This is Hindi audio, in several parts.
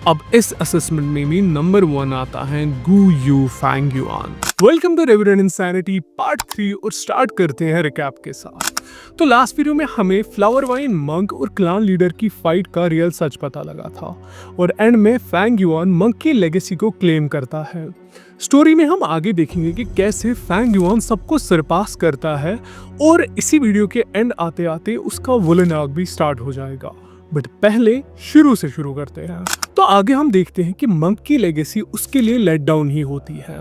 अब इस असेसमेंट में भी नंबर 1 आता है Gu you Fang Yuan. Welcome to Reverend Insanity part 3 और स्टार्ट करते हैं रिकैप के साथ। तो लास्ट वीडियो में हमें फ्लावर वाइन मंक और क्लान लीडर की फाइट का रियल सच पता लगा था और एंड में फैंग युआन मंक की लेगेसी को क्लेम करता है। स्टोरी में हम आगे देखेंगे कि कैसे फैंग युआन सबको सरपास करता है और इसी वीडियो के एंड आते आते उसका वुलन आर्क भी स्टार्ट हो जाएगा। बट पहले शुरू से शुरू करते हैं। तो आगे हम देखते हैं कि मंक की लेगेसी उसके लिए लेट डाउन ही होती है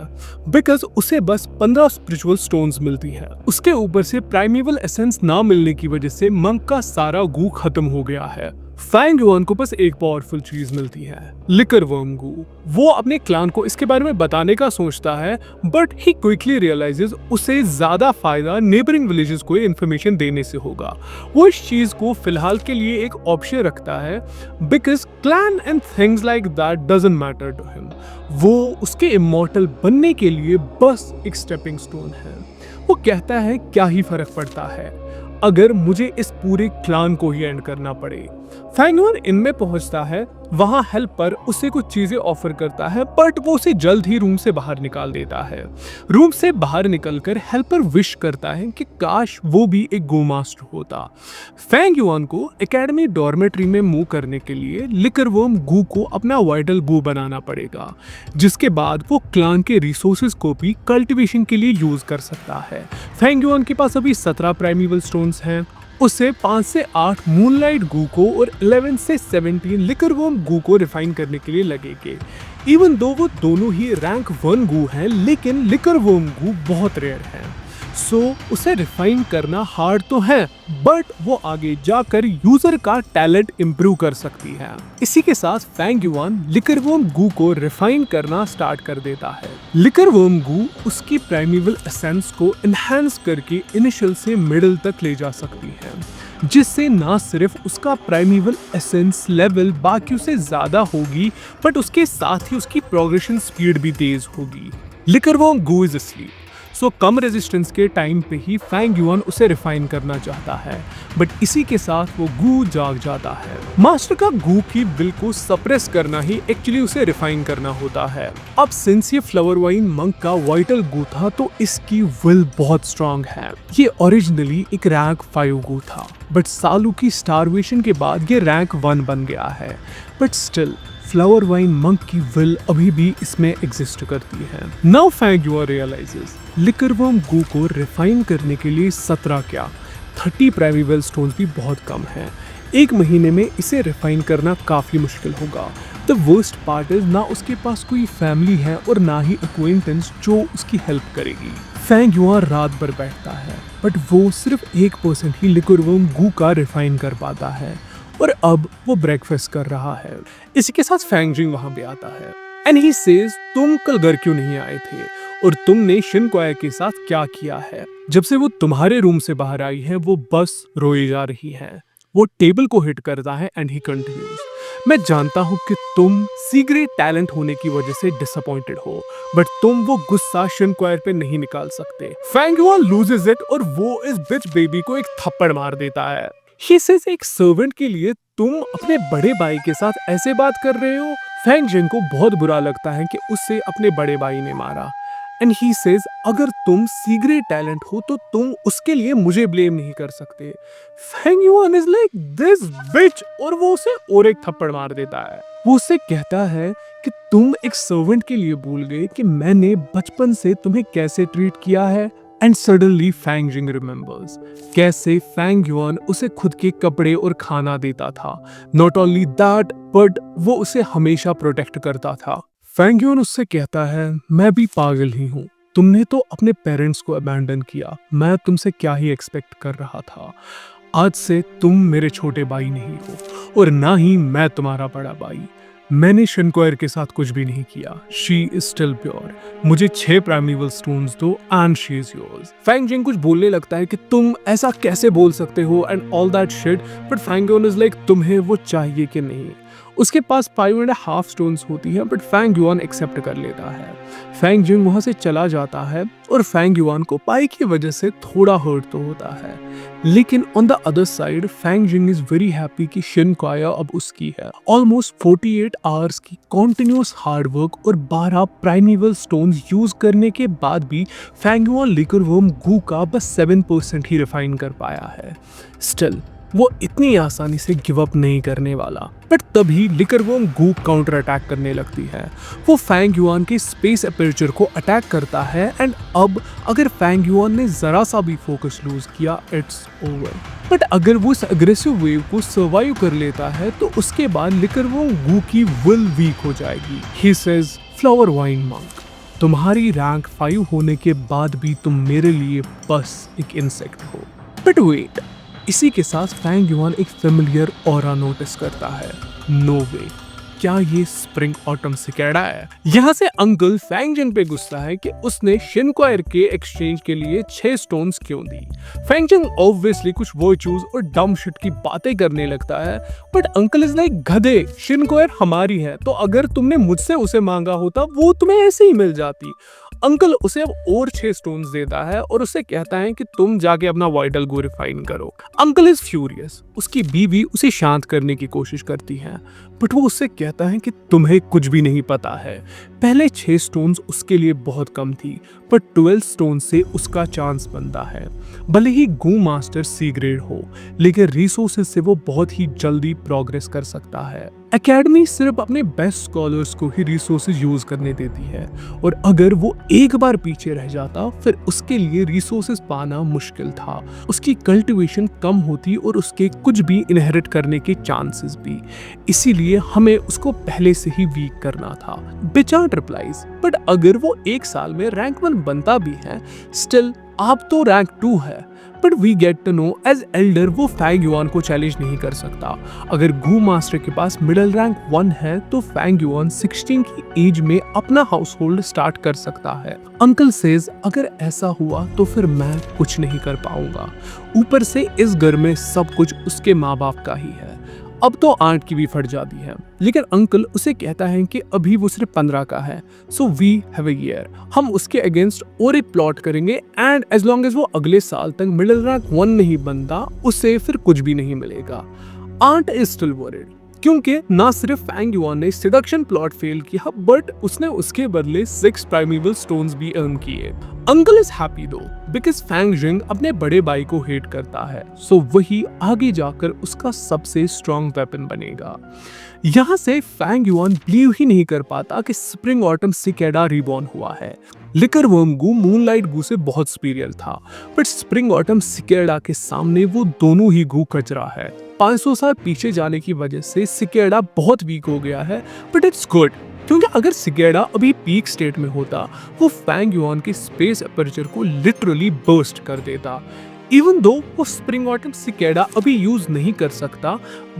बिकॉज उसे बस 15 स्पिरिचुअल स्टोन्स मिलती है। उसके ऊपर से प्राइमेवल एसेंस ना मिलने की वजह से मंक का सारा गू खत्म हो गया है। फैंग युआन को बस एक पावरफुल चीज मिलती है, लिकर वर्म गू। वो अपने क्लान को इसके बारे में बताने का सोचता है बट ही क्विकली रियलाइजेस उसे ज्यादा फायदा नेबरिंग विलेजेस को इंफॉर्मेशन देने से होगा। वो इस चीज को फिलहाल के लिए एक ऑप्शन रखता है because clan and things like that doesn't matter to him. वो उसके इमॉर्टल बनने के लिए बस एक स्टेपिंग स्टोन है। वो कहता है क्या ही फर्क पड़ता है अगर मुझे इस पूरे क्लान को ही एंड करना पड़े। फैंग युआन इनमें पहुंचता है, वहां हेल्प पर उसे कुछ चीजें ऑफर करता है बट वो उसे जल्द ही रूम से बाहर निकाल देता है। रूम से बाहर निकलकर हेल्पर विश करता है कि काश वो भी एक गो मास्टर होता। फैंग युआन को एकेडमी डॉर्मेट्री में मूव करने के लिए लिकर वर्म गू को अपना वाइटल बू बनाना पड़ेगा, जिसके बाद वो क्लान के रिसोर्सेज को भी कल्टीवेशन के लिए यूज कर सकता है। फैंग युआन के पास अभी 17 प्राइमेवल स्टोन्स हैं। उसे 5 से 8 मूनलाइट गू को और 11 से 17 लिकर वर्म गू को रिफाइन करने के लिए लगेंगे। इवन दो वो दोनों ही रैंक 1 गू हैं, लेकिन लिकर वर्म गू बहुत रेयर है, सो उसे रिफाइन करना हार्ड तो है बट वो आगे जाकर यूजर का टैलेंट इंप्रूव कर सकती है। इसी के साथ Fang Yuan liquor worm Gu को रिफाइन करना स्टार्ट कर देता है। लिकर वर्म गू उसकी प्राइमेवल एसेंस को एनहांस करके इनिशियल से मिडिल तक ले जा सकती है, जिससे ना सिर्फ उसका प्राइमेवल एसेंस लेवल बाकियों से ज्यादा होगी बट उसके साथ ही उसकी प्रोग्रेशन स्पीड भी तेज होगी। Liquor worm Gu is asleep, so कम रेजिस्टेंस के टाइम पे ही फैंग युआन उसे रिफाइन करना चाहता है बट इसी के साथ वो गू जाग जाता है। मास्टर का गू की विल को सप्रेस करना ही एक्चुअली उसे रिफाइन करना होता है। अब सिंस ये फ्लावर वाइन मंक का वाइटल गू था तो इसकी विल बहुत स्ट्रांग है। ये ओरिजिनली एक रैंक 5 गू था बट सालों की स्टारवेशन के बाद ये रैंक 1 बन गया है। But still flower wine monk की विल अभी भी इसमें एग्जिस्ट करती है। Now Fang Yuan realises liquor worm Gu को रिफाइन करने के लिए 17 क्या 30 प्राइमेवल स्टोन्स भी बहुत कम है। एक महीने में इसे रिफाइन करना काफी मुश्किल होगा। द वर्स्ट पार्ट इज ना उसके पास कोई फैमिली है और ना ही अक्वेंटेंस जो उसकी हेल्प करेगी। फैंग युआन रात भर बैठता है बट वो सिर्फ 1% ही लिकर वर्म गू का रिफाइन कर पाता है और अब वो ब्रेकफास्ट कर रहा है। इसी के साथ फैंग जिंग वहां पे आता है एंड ही सेज तुम कल घर क्यों नहीं आए थे और तुमने शिन क्वाय के साथ क्या किया है। जब से वो तुम्हारे रूम से बाहर आई है वो बस रोई जा रही है। वो टेबल को हिट करता है एंड ही कंटिन्यूज, मैं जानता हूँ कि तुम सीक्रेट टैलेंट होने की वजह से डिसअपॉइंटेड हो बट तुम वो गुस्सा शिन क्वायर पे नहीं निकाल सकते। फैंग युआन लूजेस इट और वो इस बिच बेबी को एक थप्पड़ मार देता है। He says, एक सर्वेंट के लिए तुम अपने बड़े भाई के साथ ऐसे बात कर रहे हो। फैंग जिंग को बहुत बुरा लगता है कि उसे अपने बड़े भाई ने मारा एंड ही सेज अगर तुम सीक्रेट टैलेंट हो तो तुम उसके लिए मुझे ब्लेम नहीं कर सकते। Fang Yuan is like this bitch और वो उसे और एक थप्पड़ मार देता है। वो उसे कहता है कि तुम एक सर्वेंट के लिए भूल गए कि मैंने बचपन से तुम्हें कैसे ट्रीट किया है। And suddenly Fang Jing remembers कैसे फैंग युआन उसे खुद के कपड़े और खाना देता था। नॉट ओनली दैट बट वो उसे हमेशा प्रोटेक्ट करता था। फैंग युआन उससे कहता है मैं भी पागल ही हूँ, तुमने तो अपने पेरेंट्स को अबैंडन किया, मैं तुमसे क्या ही एक्सपेक्ट कर रहा था। आज से तुम मेरे छोटे भाई नहीं हो और ना ही मैं तुम्हारा बड़ा भाई। मैंने शिन क्वायर के साथ कुछ भी नहीं किया। She is still pure. मुझे 6 प्राइमेवल स्टोन्स दो and she is yours. Fang Zheng कुछ बोलने लगता है कि तुम ऐसा कैसे बोल सकते हो and all that shit but Fang Yuan is like तुम्हें वो चाहिए कि नहीं। उसके पास 5.5 स्टोन्स होती हैं, बट फैंग युआन एक्सेप्ट कर लेता है। फैंग जिंग वहां से चला जाता है और फैंग युआन को पाई की वजह से थोड़ा हर्ट तो होता है, लेकिन on the other side Fang Jing is very happy कि शिन काया अब उसकी है। ऑलमोस्ट 48 आवर्स की कॉन्टिन्यूस हार्ड वर्क और 12 प्राइमेवल स्टोन्स यूज करने के बाद भी Fang Yuan liquor worm Gu का बस 7% ही रिफाइन कर पाया है। स्टिल वो इतनी आसानी से गिव अप नहीं करने वाला। बट तभी लिकरवर्म गू काउंटर अटैक करने लगती है। वो फैंग युआन के स्पेस अपर्चर को अटैक करता है एंड अब अगर फैंग युआन ने जरा सा भी फोकस लूज किया, इट्स ओवर। बट अगर वो इस अग्रेसिव वेव को सर्वाइव कर लेता है तो उसके बाद लिकरवर्म गू की विल वीक हो जाएगी। He says, flower wine monk, तुम्हारी रैंक 5 होने के बाद भी तुम मेरे लिए बस एक इंसेक्ट हो। बट वेट, इसी के साथ फैंग युआन एक फेमिलियर ऑरा नोटिस करता है। नो वे, क्या ये स्प्रिंग ऑटम सिकेडा है? यहाँ से अंकल फैंग जिन पे गुस्सा है कि उसने शिनक्वायर के एक्सचेंज के लिए 6 स्टोन्स क्यों दी। फैंग जिन ऑब्वियसली कुछ वर्चूज और डम शिट की बातें करने लगता है, बट अंकल इज लाइक, गधे, शिनक्वायर हमारी है, तो अगर तुमने मुझसे उसे मांगा होता वो तुम्हें ऐसे ही मिल जाती। अंकल उसे अब और 6 स्टोन्स देता है और उसे कहता है कि तुम जाके अपना वाइटल गो रिफाइन करो। Uncle is furious. उसकी बीवी उसे शांत करने की कोशिश करती है, बट वो उससे कहता है कि तुम्हें कुछ भी नहीं पता है। पहले 6 स्टोन्स उसके लिए बहुत कम थी, पर 12 स्टोन से उसका चांस बनता है। भले ही गू मास्टर सी ग्रेड हो, लेकिन रिसोर्सेज से वो बहुत ही जल्दी प्रोग्रेस कर सकता है। एकेडमी सिर्फ अपने बेस्ट स्कॉलर्स को ही रिसोर्सेज यूज करने देती है, और अगर वो एक बार पीछे रह जाता फिर उसके लिए रिसोर्सेज पाना मुश्किल था। उसकी कल्टीवेशन कम होती और उसके कुछ भी इनहेरिट करने के चांसेस भी, इसीलिए हमें उसको पहले से ही वीक करना था। बिचार्ड रिप्लाइज, बट अगर वो 1 साल में रैंक 1 बनता भी है, स्टिल आप तो रैंक 2 है। But we get to know as elder वो फैंग युआन को चैलेंज नहीं कर सकता। अगर गू मास्टर के पास मिडिल रैंक 1 है तो फैंग युआन 16 की एज में अपना हाउस होल्ड स्टार्ट कर सकता है। अंकल सेज, अगर ऐसा हुआ तो फिर मैं कुछ नहीं कर पाऊंगा। ऊपर से इस घर में सब कुछ उसके माँ बाप का ही है। अब तो आंट की भी फट जाती है, लेकिन अंकल उसे कहता है कि अभी वो सिर्फ 15 का है, so we have a year. हम उसके अगेंस्ट और एक प्लॉट करेंगे एंड एज लॉन्ग एज वो अगले साल तक मिडिल रैंक 1 नहीं बनता, उसे फिर कुछ भी नहीं मिलेगा। आंट इज स्टिल वरीड, क्योंकि ना सिर्फ फैंग युआन ने सिडक्शन प्लॉट फेल किया, बट उसने उसके बदले 6 प्राइमेवल स्टोन्स भी अर्न किए। अंकल इज हैप्पी दो, बिकॉज फैंग जिंग अपने बड़े भाई को हेट करता है, सो वही आगे जाकर उसका सबसे स्ट्रॉन्ग वेपन बनेगा। यहाँ से फैंग युआन बिलीव ही नहीं कर पाता कि स्प्रिंग ऑटम सिकेडा रिबॉर्न हुआ है। लिकरवर्म गू मूनलाइट गू से बहुत सुपीरियर था, बट स्प्रिंग ऑटम सिकेडा के सामने वो दोनों ही गू कचरा है। 500 साल पीछे जाने की वजह से सिकेडा बहुत वीक हो गया है, बट इट्स गुड, क्योंकि अगर सिकेडा अभी पीक स्टेट में होता वो फैंग युआन के स्पेस अपर्चर को लिटरली बर्स्ट कर देता। इवन दो वो स्प्रिंग ऑटम सिकेडा अभी यूज नहीं कर सकता,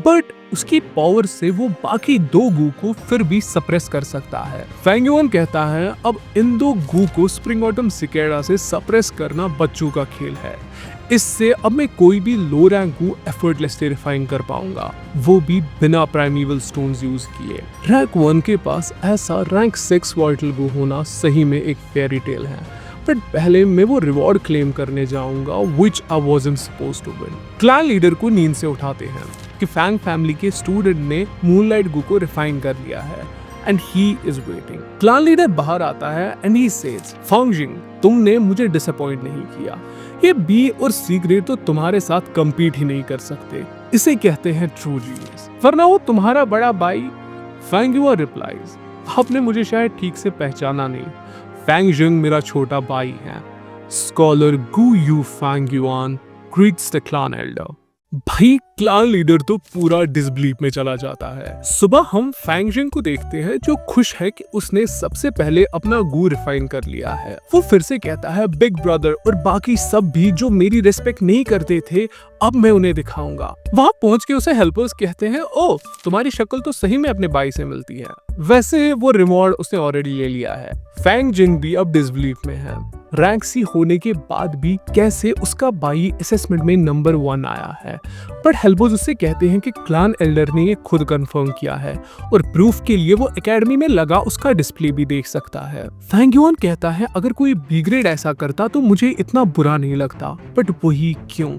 बट उसकी पावर से वो बाकी 2 गू को फिर भी सप्रेस कर सकता है। फैंग युआन कहता है अब इन 2 गू को स्प्रिंग ऑटम सिकेडा से सप्रेस करना बच्चों का खेल है। इससे अब मैं कोई भी लो रैंक गू एफर्टलेसली रिफाइन कर पाऊंगा, वो भी बिना प्राइमेवल स्टोन्स यूज किए। रैंक 1 के पास ऐसा रैंक 6 वाइटल गू होना सही में एक फेयरी टेल है, बट पहले मैं वो रिवॉर्ड क्लेम करने जाऊंगा which I wasn't supposed to win. Clan leader को नींद से उठाते हैं कि फैंग फैमिली के स्टूडेंट ने मूनलाइट गू को रिफाइन कर लिया है and he is waiting. Clan leader बाहर आता है and he says, Fang Jing, तुमने मुझे डिसअपॉइंट नहीं किया। ये बी और सी ग्रेड तो तुम्हारे साथ कम्पीट ही नहीं कर सकते, इसे कहते हैं ट्रू जीनियस, वरना वो तुम्हारा बड़ा भाई। फैंग युआन रिप्लाइज, आपने मुझे शायद ठीक से पहचाना नहीं, फैंग जिंग मेरा छोटा भाई है। Scholar Gu you Fang Yuan greets the clan elder. भाई क्लैन लीडर तो पूरा डिसबिलीफ में चला जाता है। सुबह हम फैंग जिंग को देखते हैं जो खुश है कि उसने सबसे पहले अपना गू रिफाइन कर लिया है। वो फिर से कहता है बिग ब्रदर और बाकी सब भी जो मेरी रिस्पेक्ट नहीं करते थे, अब मैं उन्हें दिखाऊंगा। वहां पहुंच के उसे हेल्पर्स कहते हैं, ओ तुम्हारी शक्ल तो सही में अपने भाई से मिलती है। वैसे वो रिवॉर्ड उसने ऑलरेडी ले लिया है। फैंग जिंग भी अब डिसबिलीफ में है। रैंक सी होने के बाद भी कैसे उसका भाई असेसमेंट में नंबर 1 आया है। बट हेल्बोज उससे कहते हैं कि क्लान एल्डर ने ये खुद कंफर्म किया है और प्रूफ के लिए वो एकेडमी में लगा उसका डिस्प्ले भी देख सकता है। फैंग युआन कहता है अगर कोई बी ग्रेड ऐसा करता तो मुझे इतना बुरा नहीं लगता, बट वही क्यों,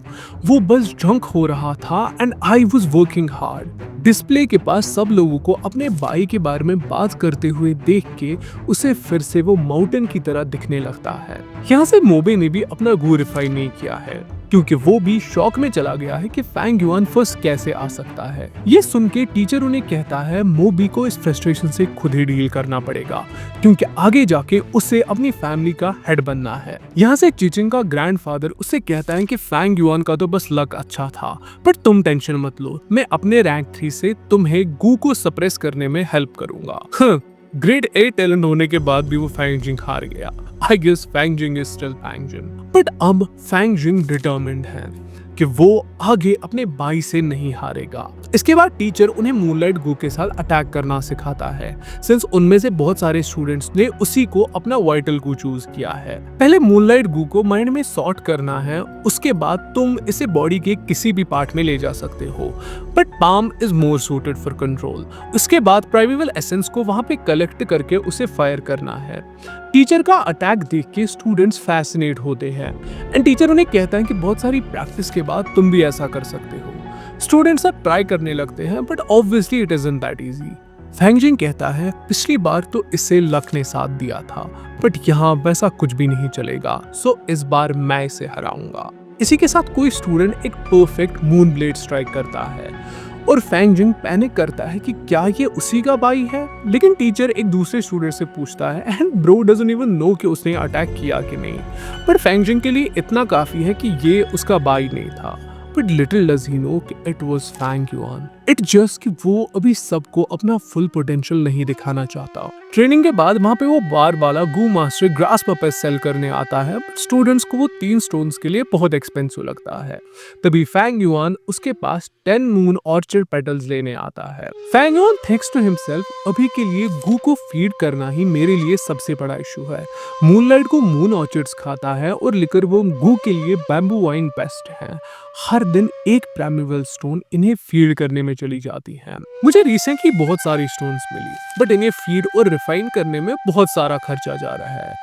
वो बस ड्रंक हो रहा था and I was working hard. Display के पास सब लोगों को अपने भाई के बारे में बात करते हुए देख के उसे फिर से वो माउंटेन की तरह दिखने लगता है। यहाँ से मोबे ने भी अपना गो रिफाइन नहीं किया है क्योंकि वो भी शॉक में चला गया है कि फैंग युआन फर्स्ट कैसे आ सकता है। ये सुन के टीचर उन्हें कहता है मोबी को इस फ्रस्ट्रेशन से खुद ही डील करना पड़ेगा क्योंकि आगे जाके उसे अपनी फैमिली का हेड बनना है। यहाँ से चिचिंग का ग्रैंडफादर उससे कहता है कि फैंग युआन का तो बस लक अच्छा था, बट तुम टेंशन मत लो, मैं अपने रैंक 3 से तुम्हें गू को सप्रेस करने में हेल्प करूंगा। ग्रेड 8 टैलेंट होने के बाद भी वो फैंग जिंग हार गया। I guess Fang Jing is still Fang Jing. But अब फैंग जिंग डिटर्मिन्ड है कि वो आगे अपने भाई से नहीं हारेगा। इसके बाद टीचर उन्हें मूनलाइट गू के साथ अटैक करना सिखाता है, सिंस उनमें से बहुत सारे स्टूडेंट्स ने उसी को अपना वाइटल गू चूज किया है। पहले मूनलाइट गू को माइंड में सॉर्ट करना है, उसके बाद तुम इसे बॉडी के किसी भी पार्ट में ले जा सकते हो, but palm is more suited for control. उसके बाद प्राइमेवल एसेंस को वहां पे कलेक्ट करके उसे फायर करना है। टीचर का अटैक देख के स्टूडेंट्स फैसिनेट होते हैं एंड टीचर उन्हें कहता है कि बहुत सारी प्रैक्टिस के बाद तुम भी ऐसा कर सकते हो। स्टूडेंट्स अब ट्राई करने लगते हैं, but obviously it isn't that easy. Fang Zheng कहता है पिछली बार तो इससे लक ने साथ दिया था, बट यहाँ वैसा कुछ भी नहीं चलेगा, सो इस बार मैं इसे हराऊंगा। इसी के साथ कोई स्टूडेंट एक परफेक्ट मून ब्लेड स्ट्राइक करता है और फैंग जिंग पैनिक करता है कि क्या ये उसी का भाई है, लेकिन टीचर एक दूसरे स्टूडेंट से पूछता है and bro doesn't even know कि उसने अटैक किया कि नहीं। पर फैंग जिंग के लिए इतना काफी है कि ये उसका भाई नहीं था, but little does he know कि it was Fang Yuan. It just कि वो अभी सबको अपना फुल पोटेंशियल नहीं दिखाना चाहता। ट्रेनिंग के बाद वहाँ पे वो बार वाला गू मास्टर ग्रास पपेट सेल करने आता है, बट स्टूडेंट्स को वो 3 स्टोन्स के लिए बहुत एक्सपेंसिव लगता है। तभी फैंग युआन उसके पास 10 मून ऑर्चर्ड पेटल्स लेने आता है। Fang Yuan thinks to himself, अभी के लिए गू को फीड करना ही मेरे लिए सबसे बड़ा इशू है। मूनलाइट को मून ऑर्चर्ड्स खाता है और लिकर वो गू के लिए बैम्बू वाइन बेस्ट है। हर दिन एक प्राइमेवल स्टोन इन्हें फीड करने में चली जाती है। मुझे रिसेंटली बहुत सारी स्टोन्स मिली, बट इन्हें फीड और रिफाइन करने में बहुत सारा खर्चा जा रहा है।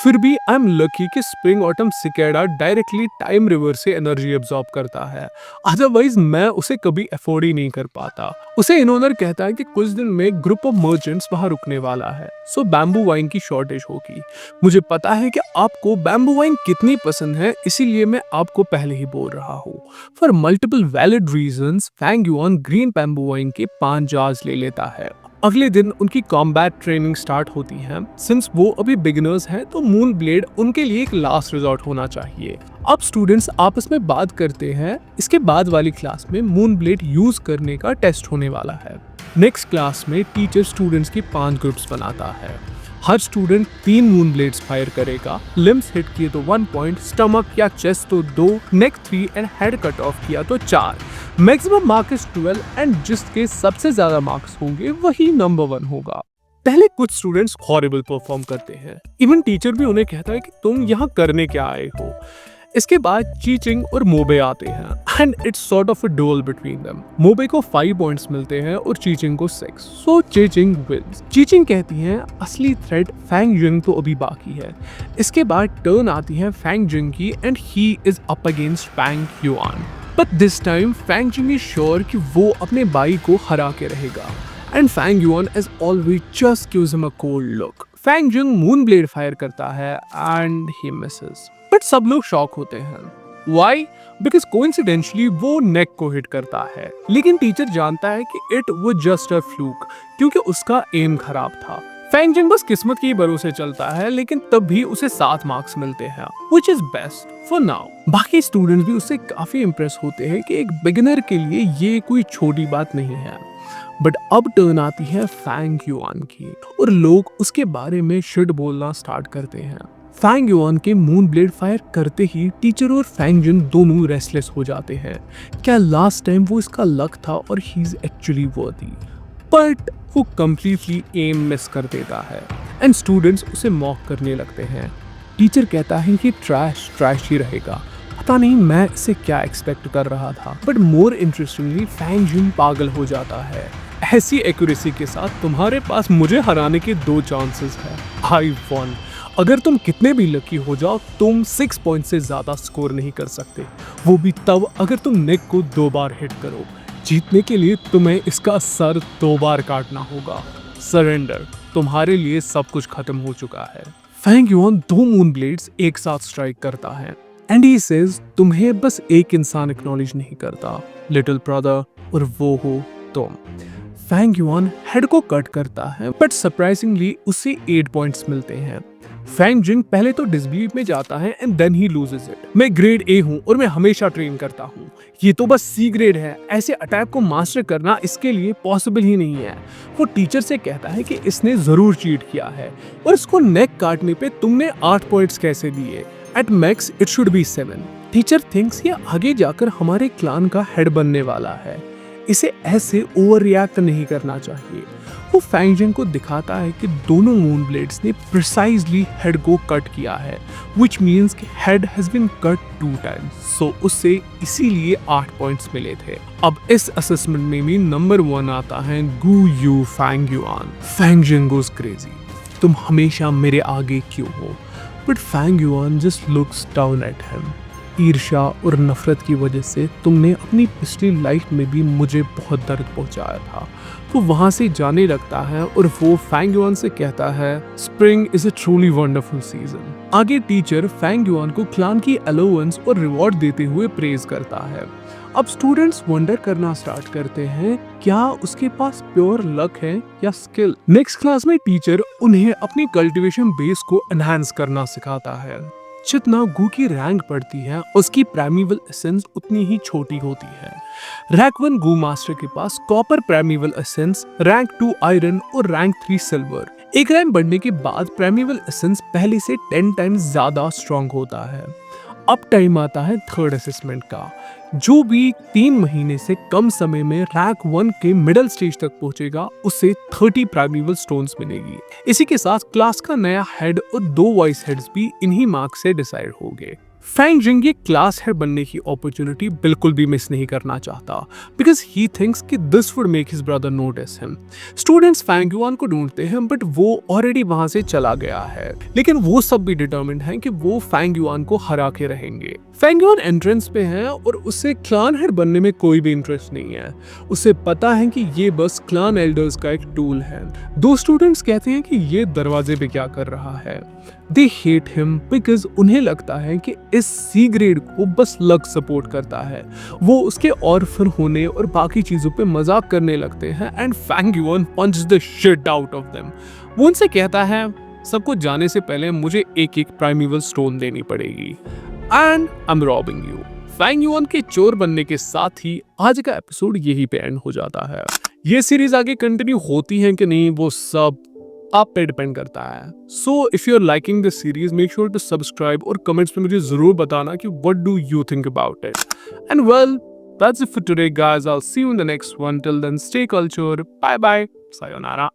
फिर भी आई एम लकी कि spring autumn cicada directly time river से एनर्जी एब्जॉर्ब करता है, अदरवाइज मैं उसे कभी अफोर्ड ही नहीं कर पाता। उसे इनोनर कहता है कि कुछ दिन में ग्रुप ऑफ मर्चेंट्स वहां रुकने वाला है, सो बैम्बू वाइन की शॉर्टेज होगी। मुझे पता है कि आपको बैम्बू वाइन कितनी पसंद है, इसीलिए मैं आपको पहले ही बोल रहा हूँ। For multiple valid reasons Fang Yuan green bamboo wine के 5 जार्स ले लेता है। अगले दिन उनकी कॉम्बैट ट्रेनिंग स्टार्ट होती है। सिंस वो अभी बिगिनर्स हैं तो मून ब्लेड उनके लिए एक लास्ट रिजॉर्ट होना चाहिए। अब स्टूडेंट्स आपस में बात करते हैं। इसके बाद वाली क्लास में मून ब्लेड यूज करने का टेस्ट होने वाला है। नेक्स्ट क्लास में टीचर स्टूडेंट्स की 5 ग्रुप्स बनाता है। हर स्टूडेंट 3 मून ब्लेड्स फायर करेगा। लिम्स हिट किए तो 1 पॉइंट, स्टमक या चेस्ट तो 2, नेक 3 एंड हेड कट ऑफ किया तो 4। मैक्सिमम मार्क इज 12 एंड जिसके सबसे ज्यादा मार्क्स होंगे वही नंबर 1 होगा। पहले कुछ स्टूडेंट्स हॉरिबल परफॉर्म करते हैं, इवन टीचर भी उन्हें कहता है कि तुम यहाँ करने क्या आए हो। इसके बाद चीचिंग और मोबे आते हैं and it's sort of a duel between them. Mo Bei को 5 पॉइंट्स मिलते हैं और चीचिंग को 6, सो चीचिंग विंस। चीचिंग कहती है असली थ्रेट फैंग जिंग तो अभी बाकी है। इसके बाद टर्न आती है फैंग जिंग की and he is up against Fang Yuan, but this time Fang Jing is sure कि वो अपने भाई को हरा के रहेगा and Fang Yuan as always just gives him a cold look. Fang Jing moon blade fire करता है एंड ही मिसेस, बट सब लोग शॉक होते हैं। Why? Because coincidentally वो नेक को हिट करता है, लेकिन टीचर जानता है कि it was just a fluke क्योंकि उसका एम खराब था। फैंग जिंग बस किस्मत के भरोसे चलता है, लेकिन तब भी उसे 7 मार्क्स मिलते हैं, which is best for now। बाकी स्टूडेंट्स भी उससे काफी इम्प्रेस होते हैं कि एक बिगिनर के लिए ये कोई छोटी बात नहीं है। बट अब टर्न आती है फैंग युआन की और लोग उसके बारे में शिट बोलना स्टार्ट करते हैं। फैंग युआन के मून ब्लेड फायर करते ही टीचर और फैंग जिंग दोनों रेस्टलेस हो जाते हैं। क्या लास्ट टाइम वो इसका लक था और ही इज एक्चुअली वर्दी? बट वो कंप्लीटली एम मिस कर देता है एंड स्टूडेंट्स उसे मॉक करने लगते हैं। टीचर कहता है कि ट्रैश ट्रैश ही रहेगा, पता नहीं मैं इसे क्या एक्सपेक्ट कर रहा था। बट मोर इंटरेस्टिंगली फैंग जिन पागल हो जाता है। ऐसी एक्यूरेसी के साथ तुम्हारे पास मुझे हराने के 2 चांसेस है, आई वॉन। अगर तुम कितने भी लकी हो जाओ तुम 6 पॉइंट से ज्यादा स्कोर नहीं कर सकते, वो भी तब अगर तुम नेक को 2 बार हिट करो। जीतने के लिए तुम्हें इसका सर 2 बार काटना होगा। सरेंडर, तुम्हारे लिए सब कुछ खत्म हो चुका है। फैंग युआन 2 मून ब्लेड्स एक साथ स्ट्राइक करता है एंड ही सेज तुम्हें बस एक इंसान एक्नॉलेज नहीं करता, लिटिल ब्रदर, और वो हो तुम। फैंग युआन हेड को कट करता है बट सरप्राइजिंगली उसे 8 पॉइंट्स मिलते हैं। फैंग जिंग पहले तो डिसबिलीव में जाता है and then he loses it. मैं ग्रेड ए हूँ और मैं हमेशा ट्रेन करता हूँ, ये तो बस सी ग्रेड है, ऐसे अटैक को मास्टर करना इसके लिए पॉसिबल ही नहीं है। वो टीचर से कहता है कि इसने जरूर चीट किया है और इसको नेक काटने पे तुमने 8 पॉइंट्स कैसे दिए, at max it should be 7। Teacher thinks ये आगे जाकर हमारे क्लान का हेड बनने वाला है, इसे ऐसे ओवर रिएक्ट नहीं करना चाहिए। वो फैंग जिंग को दिखाता है कि दोनों मून ब्लेड्स ने प्रिसाइजली हेड को कट किया है, व्हिच मींस कि head has been cut 2 times, so उससे इसीलिए 8 पॉइंट्स मिले थे। अब इस असेसमेंट में भी नंबर 1 आता है Gu you Fang Yuan. Fang Zheng goes crazy, तुम हमेशा मेरे आगे क्यों हो? But Fang Yuan just looks down at him. ईर्ष्या और नफरत की वजह से तुमने अपनी पिछली लाइफ में भी मुझे बहुत दर्द पहुंचाया था। वो वहां से जाने लगता है और वो फैंग युआन से कहता है spring is a truly wonderful season. आगे टीचर फैंग युआन को क्लान की अलाउंस और रिवॉर्ड देते हुए प्रेज करता है। अब स्टूडेंट्स वंडर करना स्टार्ट करते हैं क्या उसके पास प्योर लक है या स्किल। नेक्स्ट क्लास में टीचर उन्हें अपनी कल्टीवेशन बेस को एनहांस करना सिखाता है। जितना गू की रैंक बढ़ती है उसकी प्राइमेवल एसेंस उतनी ही छोटी होती है। रैंक 1 गू मास्टर के पास कॉपर प्राइमेवल एसेंस, रैंक 2 आयरन और रैंक 3 सिल्वर। एक रैंक बढ़ने के बाद प्राइमेवल एसेंस पहले से 10 टाइम्स ज्यादा स्ट्रॉन्ग होता है। अब टाइम आता है थर्ड असेसमेंट का। जो भी 3 महीने से कम समय में रैंक 1 के मिडिल स्टेज तक पहुंचेगा उसे 30 प्राइमेवल स्टोन्स मिलेगी। इसी के साथ क्लास का नया हेड और 2 वाइस हेड्स भी इन्हीं मार्क से डिसाइड हो गए। फैंग जिंग ये क्लास हेड बनने की अपॉर्चुनिटी बिल्कुल भी मिस नहीं करना चाहता बिकॉज ही थिंक्स कि this would make his brother notice him. Students Fang Yuan को ढूंढते हैं बट वो ऑलरेडी वहां से चला गया है, लेकिन वो सब भी डिटरमिन्ड हैं कि वो फैंग युआन को हरा के रहेंगे। फैंग युआन एंट्रेंस पे है और उसे क्लान हेड बनने में कोई भी इंटरेस्ट नहीं है। उसे पता है कि ये बस क्लान एल्डर्स का एक टूल है। 2 स्टूडेंट्स कहते हैं कि ये दरवाजे पे क्या कर रहा है। दे हेट हिम बिकॉज उन्हें लगता है कि इस सी ग्रेड को बस लक सपोर्ट करता है। वो उसके ऑर्फन होने और बाकी चीजों पे मजाक करने लगते हैं and Fang Yuan punch the shit out of them. वो उनसे कहता है सबको जाने से पहले मुझे एक प्राइमेवल स्टोन देनी पड़ेगी and I am robbing you. Fang Yuan के चोर बनने के साथ ही आज का एपिसोड यही पे एंड हो जाता है। ये सीरीज आगे कंटिन्यू होती है कि नहीं वो सब आप पे डिपेंड करता है। So if you are liking this series make sure to subscribe और कमेंट्स में मुझे जरूर बताना कि what do you think about it. And well that's it for today guys, I will see you in the next one. Till then stay culture, bye bye, sayonara.